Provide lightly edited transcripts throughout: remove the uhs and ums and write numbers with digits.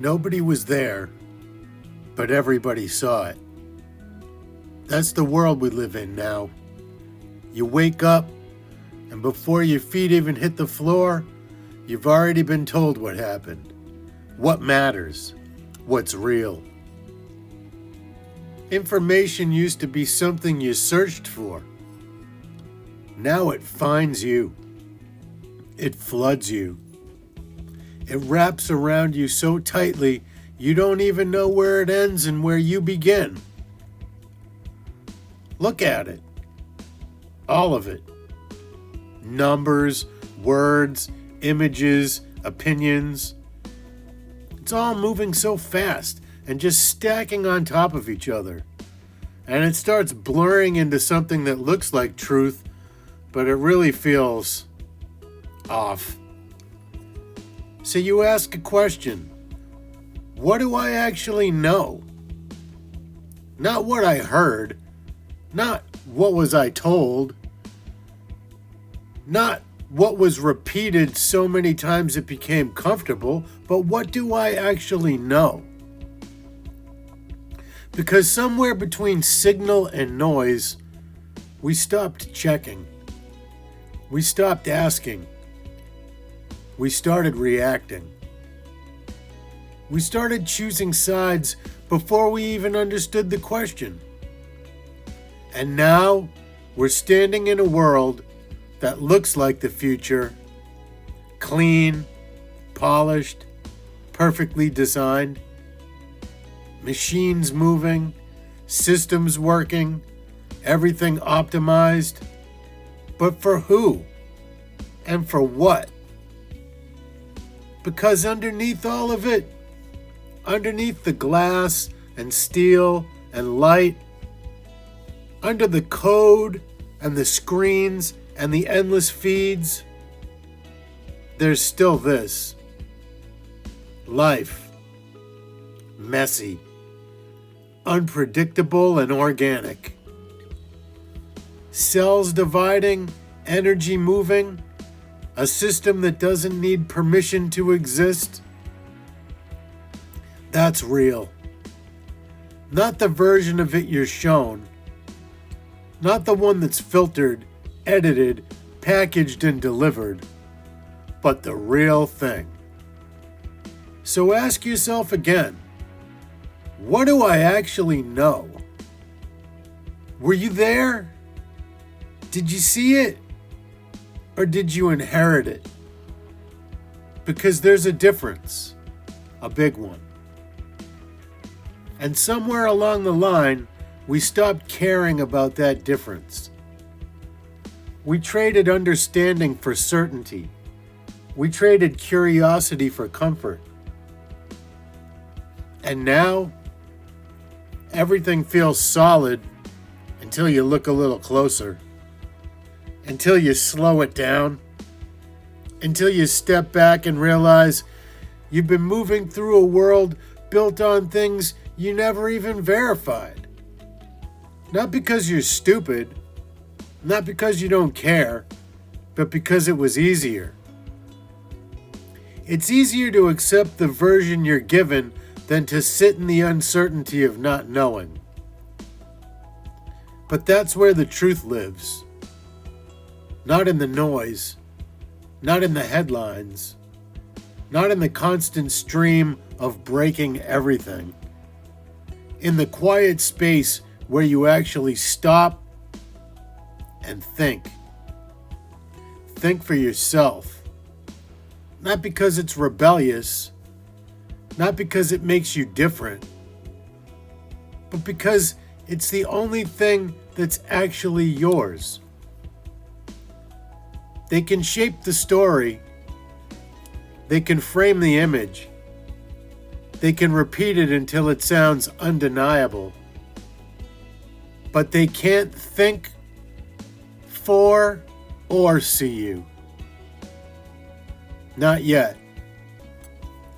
Nobody was there, but everybody saw it. That's the world we live in now. You wake up, and before your feet even hit the floor, you've already been told what happened, what matters, what's real. Information used to be something you searched for. Now it finds you. It floods you. It wraps around you so tightly you don't even know where it ends and where you begin. Look at it. All of it. Numbers, words, images, opinions. It's all moving so fast and just stacking on top of each other. And it starts blurring into something that looks like truth, but it really feels off. So you ask a question. What do I actually know? Not what I heard. Not what was I told. Not what was repeated so many times it became comfortable, but what do I actually know? Because somewhere between signal and noise, we stopped checking. We stopped asking. We started reacting. We started choosing sides before we even understood the question. And now we're standing in a world that looks like the future, clean, polished, perfectly designed, machines moving, systems working, everything optimized. But for who? And for what? Because underneath all of it, underneath the glass and steel and light, under the code and the screens and the endless feeds, there's still this. Life. Messy. Unpredictable and organic. Cells dividing, energy moving, a system that doesn't need permission to exist. That's real. Not the version of it you're shown. Not the one that's filtered, edited, packaged, and delivered, but the real thing. So ask yourself again, what do I actually know? Were you there? Did you see it? Or did you inherit it? Because there's a difference, a big one. And somewhere along the line, we stopped caring about that difference. We traded understanding for certainty. We traded curiosity for comfort. And now, everything feels solid until you look a little closer. Until you slow it down. Until you step back and realize you've been moving through a world built on things you never even verified. Not because you're stupid, not because you don't care, but because it was easier. It's easier to accept the version you're given than to sit in the uncertainty of not knowing. But that's where the truth lives. Not in the noise, not in the headlines, not in the constant stream of breaking everything. In the quiet space where you actually stop and think. Think for yourself. Not because it's rebellious, not because it makes you different, but because it's the only thing that's actually yours. They can shape the story. They can frame the image. They can repeat it until it sounds undeniable. But they can't think for or see you. Not yet.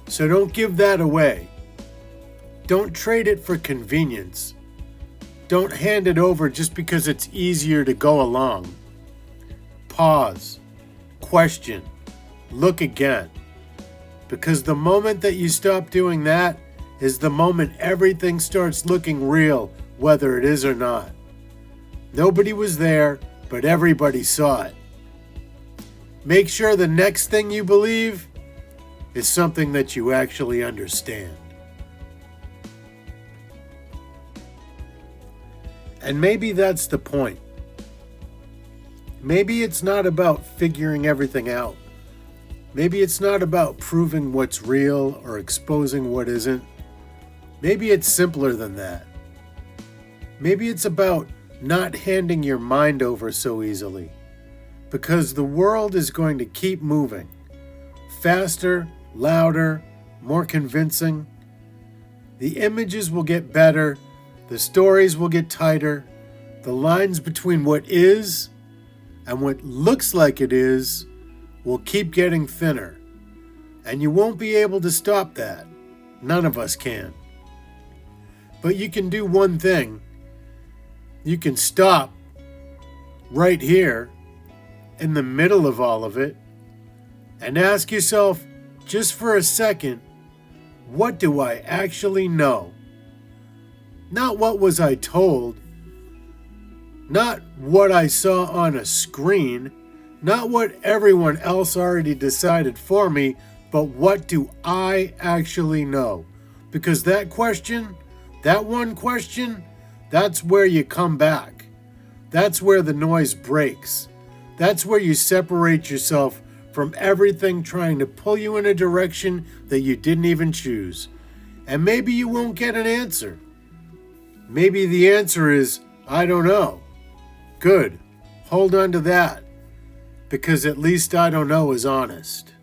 So don't give that away. Don't trade it for convenience. Don't hand it over just because it's easier to go along. Pause. Question. Look again. Because the moment that you stop doing that is the moment everything starts looking real, whether it is or not. Nobody was there, but everybody saw it. Make sure the next thing you believe is something that you actually understand. And maybe that's the point. Maybe it's not about figuring everything out. Maybe it's not about proving what's real or exposing what isn't. Maybe it's simpler than that. Maybe it's about not handing your mind over so easily. Because the world is going to keep moving. Faster, louder, more convincing. The images will get better. The stories will get tighter. The lines between what is and what looks like it is will keep getting thinner. And you won't be able to stop that. None of us can. But you can do one thing. You can stop right here in the middle of all of it and ask yourself, just for a second, what do I actually know? Not what was I told, not what I saw on a screen, not what everyone else already decided for me, but what do I actually know? Because that question, that one question, that's where you come back. That's where the noise breaks. That's where you separate yourself from everything trying to pull you in a direction that you didn't even choose. And maybe you won't get an answer. Maybe the answer is, I don't know. Good. Hold on to that. Because at least I don't know is honest.